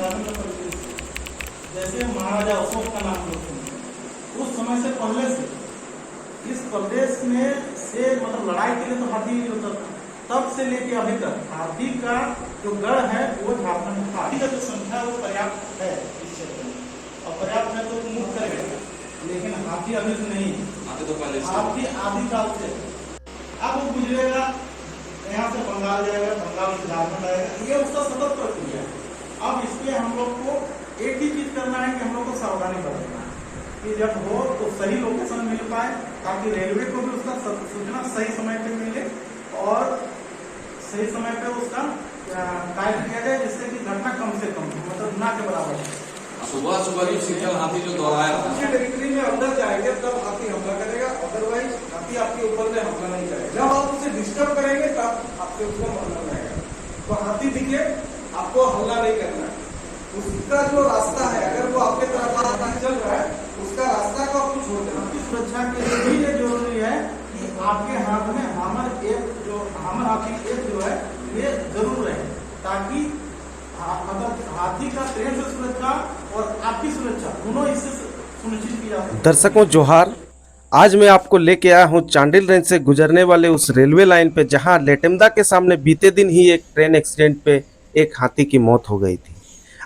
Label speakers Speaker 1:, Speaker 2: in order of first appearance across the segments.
Speaker 1: शासन का परिदृश्य, जैसे महाराजा अशोक का नाम लेते हैं, उस समय से पहले से इस प्रदेश में से मतलब लड़ाई के लिए तो हाथी नहीं होता था, तब से लेके अभी तक हाथी का जो गढ़ है वो झारखंड में हाथी का जो संख्या वो पर्याप्त है इस क्षेत्र में, और पर्याप्त है तो मुक्त करेगा, लेकिन हाथी अभी से नहीं, हाथी आदि काल से अब वो गुजरेगा, यहाँ से बंगाल जाएगा, बंगाल से झारखंड आएगा, ये उसका सतत प्रक्रिया है। अब इसके हम लोग को एक ही चीज करना है कि हम लोग को सावधानी बरतना है कि जब हो तो सही लोकेशन मिल पाए, ताकि रेलवे को भी उसका सूचना सही समय पे मिले और सही समय पे उसका कार्य किया जाए, जिससे कि घटना कम से कम मतलब ना के बराबर है।
Speaker 2: सुबह सुबह जो सिग्नल हाथी जो दोहराया
Speaker 3: टेरिटरी में अंदर जाएंगे तब हाथी हमला करेगा, अदरवाइज हाथी आपके ऊपर से हमला नहीं करेगा। जब आप उसे डिस्टर्ब करेंगे तब आपके ऊपर हमला करेगा। तो हाथी दिखे आपको हमला नहीं करना है, उसका जो रास्ता है अगर वो आपके तरफ चल रहा है उसका रास्ता को आपको छोड़ देना।
Speaker 1: सुरक्षा के लिए ये जरूरी है कि आपके हाथ में हमर हाथी एक जो है ये जरूर रहे, ताकि मतलब हाथी का ट्रेन से सुरक्षा और आपकी सुरक्षा दोनों इससे सुनिश्चित की जा सकती है।
Speaker 4: दर्शकों जोहार, आज मैं आपको लेके आया हूँ चांडिल रेंज से गुजरने वाले उस रेलवे लाइन पे जहाँ लेटेमदा के सामने बीते दिन ही एक ट्रेन एक्सीडेंट पे एक हाथी की मौत हो गई थी।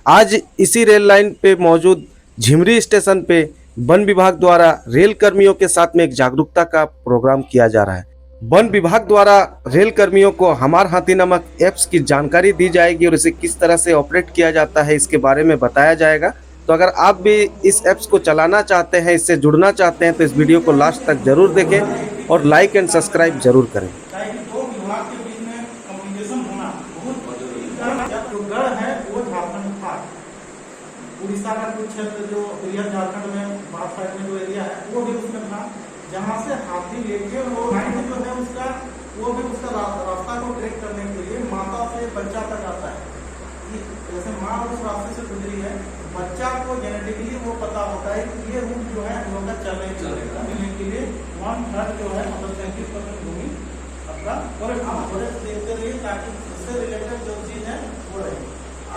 Speaker 4: आज इसी रेल लाइन पे मौजूद झिमरी स्टेशन पे वन विभाग द्वारा रेल कर्मियों के साथ में एक जागरूकता का प्रोग्राम किया जा रहा है। वन विभाग द्वारा रेल कर्मियों को हमार हाथी नामक ऐप्स की जानकारी दी जाएगी और इसे किस तरह से ऑपरेट किया जाता है इसके बारे में बताया जाएगा। तो अगर आप भी इस ऐप्स को चलाना चाहते हैं, इससे जुड़ना चाहते हैं, तो इस वीडियो को लास्ट तक जरूर देखें और लाइक एंड सब्सक्राइब जरूर करें।
Speaker 1: दो विभाग के बीच में कम्युनिकेशन होना बहुत जरूरी। जो गढ़ है वो झारखंड था, उड़ीसा का कुछ क्षेत्र जो एरिया झारखंड में बाहर साइड में जो एरिया है वो भी उसमें था, जहाँ से हाथी लेके वो लाइन जो है उसका वो भी उसका रास्ता को ट्रैक करने के लिए माता से बच्चा तक आता है कि जैसे माँ उस रास्ते से गुजरी है, बच्चा को जेनेटिकली वो पता होता है कि ये रूट जो है हम लोग का चलने के लिए 1/3 जो है मतलब 33% भूमि अपना फॉरेस्ट देखते रहिए, ताकि उससे रिलेटेड जो चीज है वो रहे।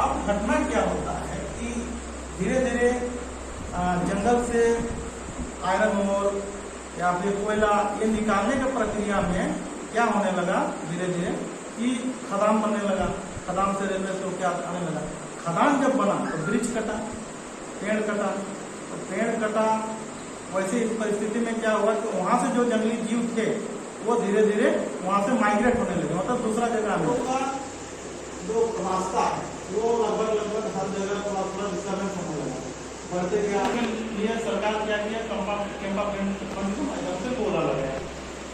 Speaker 1: अब घटना क्या होता है कि धीरे धीरे जंगल से आयरन ओर या फिर कोयला ये निकालने की प्रक्रिया में क्या होने लगा, धीरे धीरे कि खदान बनने लगा, खदान से रेलवे से क्या आने लगा। खदान जब बना तो वृक्ष कटा, पेड़ कटा, तो पेड़ कटा, वैसे इस परिस्थिति में क्या हुआ कि वहां से जो जंगली जीव थे वो धीरे धीरे वहां से माइग्रेट होने लगे, मतलब दूसरा जगह में जो रास्ता है वो लगभग हर जगह थोड़ा डिस्टर्बेंस होने लगा। बढ़ते गया लिए सरकार क्या किया, कैंपा फंड को एकदम से बोला लगाया,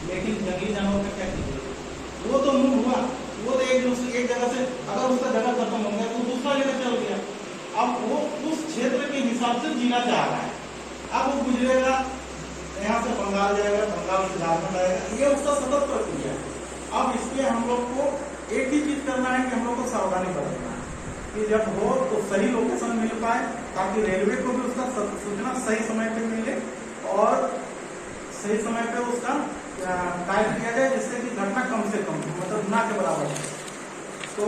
Speaker 1: लेकिन जंगली जानवर का क्या किया, वो तो मूव हुआ, वो तो एक जगह से अगर उसका जगह खत्म हो गया तो दूसरा जगह चल गया। अब वो उस क्षेत्र के हिसाब से जीना चाह रहा है, अब वो गुजरेगा, यहाँ से बंगाल जाएगा, बंगाल से झारखंड आएगा, ये उसका सतत प्रक्रिया है। अब इसके हम लोग को एक ही चीज करना है कि हम लोग को सावधानी बरतना है कि जब हो तो सही लोकेशन मिल पाए, ताकि रेलवे को भी उसका सूचना सही समय पे मिले और सही समय पे उसका कार्य किया जाए, जिससे कि घटना कम से कम मतलब ना के बराबर है। तो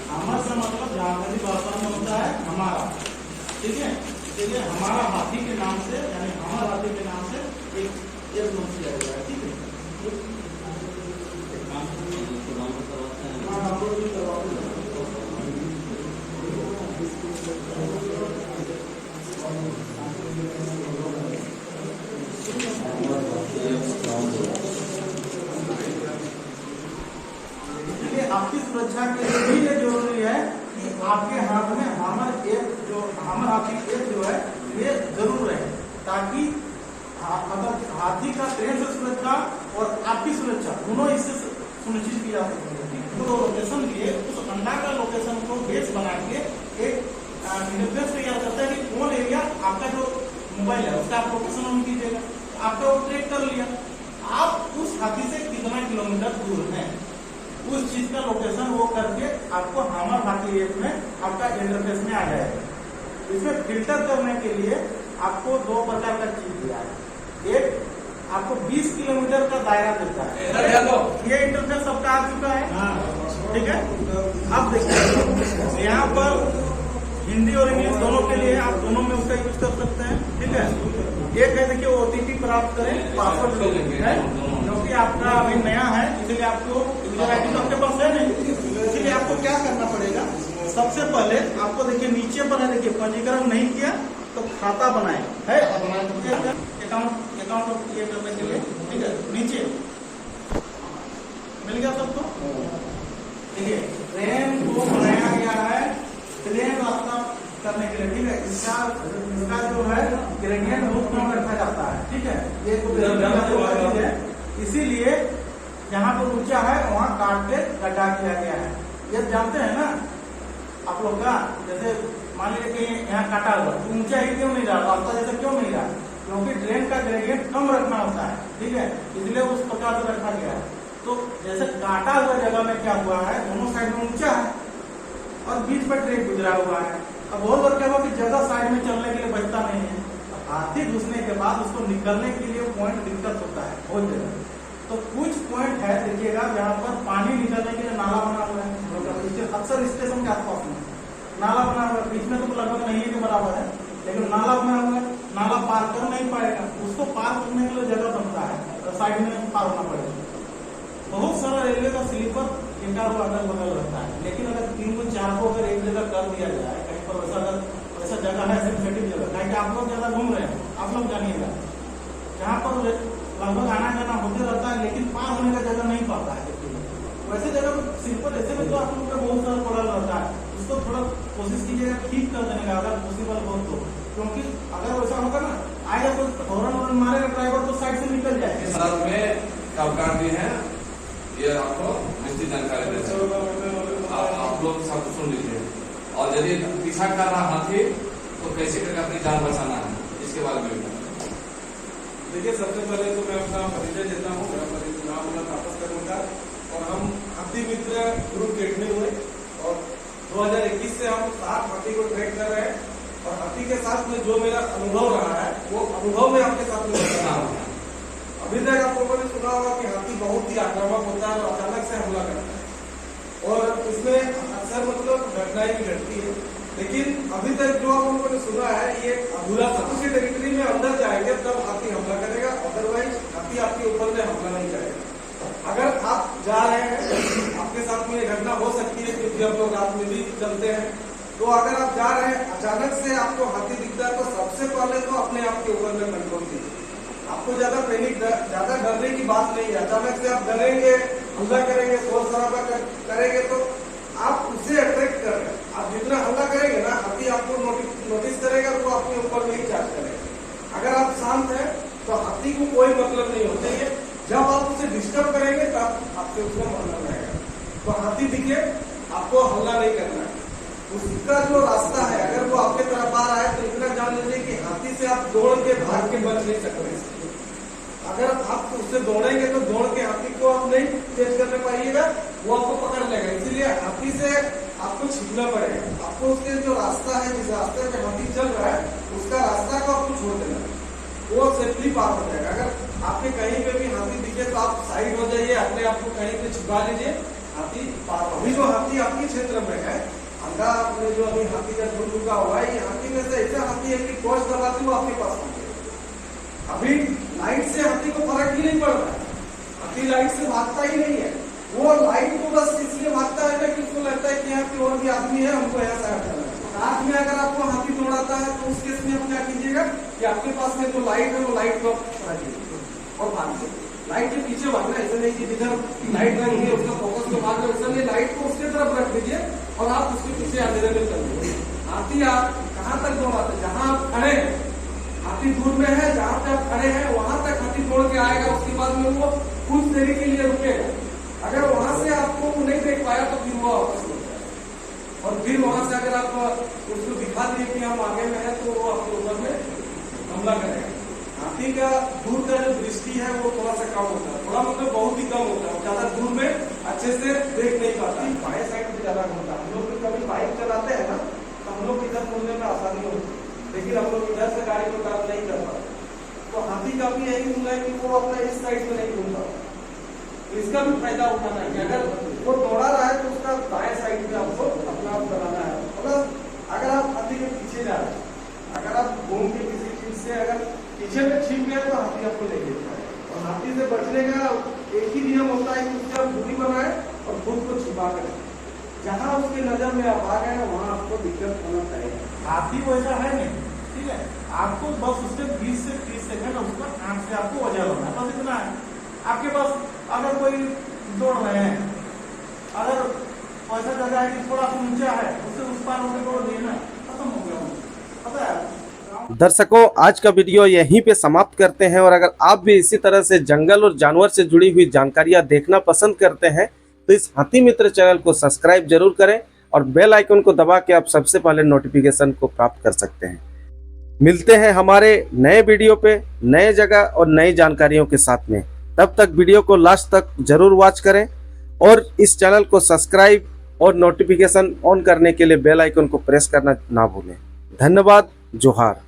Speaker 1: हमारा से मतलब झारखंडी भाषा में होता है हमारा, ठीक है। इसलिए हमारा हाथी के नाम से यानी हमारा हाथी के नाम से एक लॉन्च किया गया है, ठीक है। इसलिए आपकी सुरक्षा के लिए ये जरूरी है कि आपके हाथ में हमर हाथी एक जो है ये जरूर रहे, ताकि मतलब हाथी का ट्रेन से सुरक्षा और आपकी सुरक्षा दोनों इससे सुनिश्चित की जा सकती है। तो लोकेशन लिए उस अंडा का लोकेशन को बेस बना के एक इंटरफेस तैयार करता है कि कौन एरिया आपका जो मोबाइल है उसका आप लोकेशन ऑन कीजिएगा, आपका वो ट्रैक कर लिया, आप उस हाथी से कितना किलोमीटर दूर है उस चीज का लोकेशन वो करके आपको हमर भारतीय ऐप में आपका इंटरफेस में आ जाएगा। इसमें फिल्टर करने के लिए आपको दो प्रकार का चीज दिया है। एक आपको 20 किलोमीटर का दायरा देता है। ये इंटरफेस सबका आ चुका है, ठीक है। अब देखिए यहाँ पर हिंदी और इंग्लिश दोनों के लिए आप दोनों में उसका यूज कर सकते हैं, ठीक है। एक है देखिए OTP प्राप्त करें, पासवर्ड है क्योंकि आपका अभी नया है, इसलिए आपको यूजर ID तो आपके पास है नहीं, इसलिए आपको क्या करना पड़ेगा। सबसे पहले आपको देखिए नीचे पर है, देखिए पंजीकरण नहीं किया तो खाता बनाए है, अकाउंट क्रिएट करने के लिए, ठीक है। नीचे मिल गया सबको, देखिए ट्रेन को बनाया गया है प्लेन रास्ता करने के लिए, ठीक है। इसका जो है ग्रेडियंट बहुत कम रखा जाता है, ठीक है। ये चीज है, इसीलिए जहाँ पर ऊंचा है वहाँ काट के गड्ढा किया गया है। ये जानते हैं ना आप लोग का, जैसे मान लीजिए कि यहाँ काटा हुआ तो ऊंचा ही क्यों नहीं रहा, रास्ता जैसे क्यों नहीं रहा, क्योंकि ट्रेन का ग्रेडियंट कम रखना होता है, ठीक है, इसलिए उस प्रकार से रखा गया है। तो जैसे काटा हुआ जगह में क्या हुआ है, दोनों साइड में ऊंचा है और बीच में ट्रेन गुजरा हुआ है। अब बहुत बार क्या हुआ कि जगह साइड में चलने के लिए बचता नहीं है, हाथी घुसने के बाद उसको निकलने के लिए पॉइंट दिक्कत होता है बहुत जगह। तो कुछ पॉइंट है देखिएगा जहाँ पर पानी निकलने के लिए नाला बना हुआ है, अक्सर स्टेशन के आसपास में नाला बना हुआ है, बीच में तो लगभग नहीं है के बराबर है, लेकिन नाला बना हुआ है, नाला पार कर नहीं पाएगा, उसको पार करने के लिए जगह बनता है तो साइड में पार होना पड़ेगा। बहुत सारा रेलवे का स्लीपर इनका अगल बगल रहता है, लेकिन अगर 3 को 4 को अगर एक जगह कर दिया जाए कहीं पर वैसा जगह है सेंसिटिव जगह, कहीं आप लोग ज्यादा घूम रहे हैं, आप लोग जानिएगा जहाँ पर लगभग आना जाना होते रहता है लेकिन पार होने का जगह नहीं पाता है, वैसे जगह स्लीपर ऐसे में तो आप लोग का बहुत सारा पड़ा रहता है, उसको थोड़ा कोशिश कीजिएगा ठीक कर देने का अगर पॉसिबल हो तो, क्योंकि अगर वैसा होगा ना आएगा तो हॉर्न मारेगा ड्राइवर तो साइड से निकल जाएगा।
Speaker 2: सड़क में कामकाज भी है, ये आपको विस्तृत जानकारी देते हैं, आप लोग सब सुन लीजिए। और यदि पीछा कर रहा हाथी तो कैसे करके अपनी जान बचाना है, इसके बारे में
Speaker 3: देखिए सबसे पहले तो मैं अपना परिचय देता हूँ, मेरा नाम तापस करूंगा और हम हाथी मित्र ग्रुप के एडमिन हुए और 2021 से हम 7 हाथी को ट्रैक कर रहे हैं और हाथी के साथ में जो मेरा अनुभव रहा है वो अनुभव में आपके साथ में बता रहा हूँ। अभी तक आप लोगों ने सुना होगा कि हाथी बहुत ही आक्रामक होता है और अचानक से हमला करता है और इसमें अक्सर मतलब घटनाएं भी घटती है, लेकिन अभी तक जो आप लोगों ने सुना है ये अधूरा था। उसी टेरिटरी में अंदर जाएंगे तब हाथी हमला करेगा, अदरवाइज हाथी आपके ऊपर में हमला नहीं करेगा। अगर आप जा रहे हैं आपके साथ में ये घटना हो सकती है क्योंकि हम लोग रात में भी चलते हैं, तो अगर आप जा रहे हैं अचानक से आपको हाथी दिखता है तो सबसे पहले तो अपने आप के ऊपर में कंट्रोल कीजिए। आपको ज्यादा पैनिक ज्यादा डरने की बात नहीं है, अचानक से आप डरेंगे हमला करेंगे शोर शराबा करेंगे तो आप उसे अट्रैक्ट कर रहे हैं। आप जितना हमला करेंगे ना हाथी आपको नोटिस करेगा तो आपके ऊपर में ही चार्ज करेगा। अगर आप शांत हैं तो हाथी को कोई मतलब नहीं होता है, जब आप उसे डिस्टर्ब करेंगे तब आपके उसका मतलब रहेगा। तो हाथी दिखे आपको हमला नहीं करना है, उसका जो रास्ता है अगर वो आपके तरफ आ रहा है तो इतना जान लीजिए कि हाथी से आप दौड़ के भाग के बच नहीं सकते। अगर आप उससे दौड़ेंगे तो दौड़ के हाथी को आप नहीं तेज करने पाइएगा, वो आपको पकड़ लेगा। इसीलिए हाथी से आपको छिपना पड़ेगा, आपको उसके जो रास्ता है जिस रास्ते पे हाथी चल रहा है उसका रास्ता को आपको छोड़ देना, वो सेफली पार हो जाएगा। अगर आपके कहीं पे भी हाथी दिखे तो आप साइड हो जाइए, अपने आप को कहीं पे छिपा लीजिए, हाथी पार। अभी जो हाथी आपके क्षेत्र में है अंधा आपने जो अभी हाथी का झुंड रुका हुआ है, ये हाथी में से ऐसा हाथी है कि टॉर्च दबाते हुए आपके पास पहुंचे। अभी लाइट से हाथी को फर्क ही नहीं पड़ रहा है, हाथी लाइट से भागता ही नहीं है, वो लाइट को बस इसलिए भागता है ना कि उसको लगता है कि यहाँ पे और भी आदमी है, हमको यहाँ से हटाना है। रात में अगर आपको हाथी दौड़ाता है तो उस केस में आप क्या कीजिएगा कि आपके पास में जो लाइट है वो लाइट को हटाइए और भागिए। लाइट के पीछे भागना, ऐसा नहीं कि जिधर लाइट लगी है उसका फोकस को भाग, ऐसा नहीं, लाइट को उसके तरफ रख दीजिए और आप उसके पीछे अंधेरे में चल दीजिए। हाथी आप कहाँ तक दौड़ाते, जहाँ आप खड़े हैं हाथी दूर में है, जहाँ पे आप खड़े हैं वहां तक हाथी दौड़ के आएगा, उसके बाद में वो कुछ देरी के लिए रुकेगा। अगर वहां से आपको नहीं देख पाया तो फिर वो वापस हो जाएगा और फिर वहां से अगर आप उसको दिखा दिए कि हम आगे में है तो वो आपके ऊपर में हमला करेगा। हाथी का दूर का जो दृष्टि है वो थोड़ा सा कम होता है, थोड़ा मतलब बहुत ही कम होता है, ज्यादा दूर में अच्छे से है कि वो अपना इस साइड में नहीं घूम रहा, तो इसका भी फायदा उठाना है कि अगर वो दौड़ा रहा है तो उसका दाएं साइड में आपको अपना बनाना है। मतलब अगर आप हाथी के पीछे जा रहे हैं, अगर आप घूम के किसी चीज से अगर पीछे में छिप गए तो हाथी आपको ले लेता है। और हाथी से बचने का एक ही नियम होता है कि उससे आप दूरी बनाए और खुद को छिपा कर, जहाँ उसकी नजर में आप आ गए वहाँ आपको दिक्कत होना चाहिए।
Speaker 1: हाथी वैसा है नहीं, ठीक है। आपको बस उससे 20 से 30 सेकंड उसका आंख से आपको वजह होना है, बस इतना है। आपके पास अगर कोई दौड़ रहे हैं, अगर ऐसा जगह है कि थोड़ा सा ऊंचा है, उससे उस पार होने को लेना खत्म हो गया, पता है।
Speaker 4: दर्शकों, आज का वीडियो यहीं पे समाप्त करते हैं। और अगर आप भी इसी तरह से जंगल और जानवर से जुड़ी हुई जानकारियां देखना पसंद करते हैं तो इस हाथी मित्र चैनल को सब्सक्राइब जरूर करें और बेल आइकन को दबा के आप सबसे पहले नोटिफिकेशन को प्राप्त कर सकते हैं। मिलते हैं हमारे नए वीडियो पे नए जगह और नई जानकारियों के साथ में। तब तक वीडियो को लास्ट तक जरूर वॉच करें और इस चैनल को सब्सक्राइब और नोटिफिकेशन ऑन करने के लिए बेल आइकन को प्रेस करना ना भूलें। धन्यवाद। जोहार।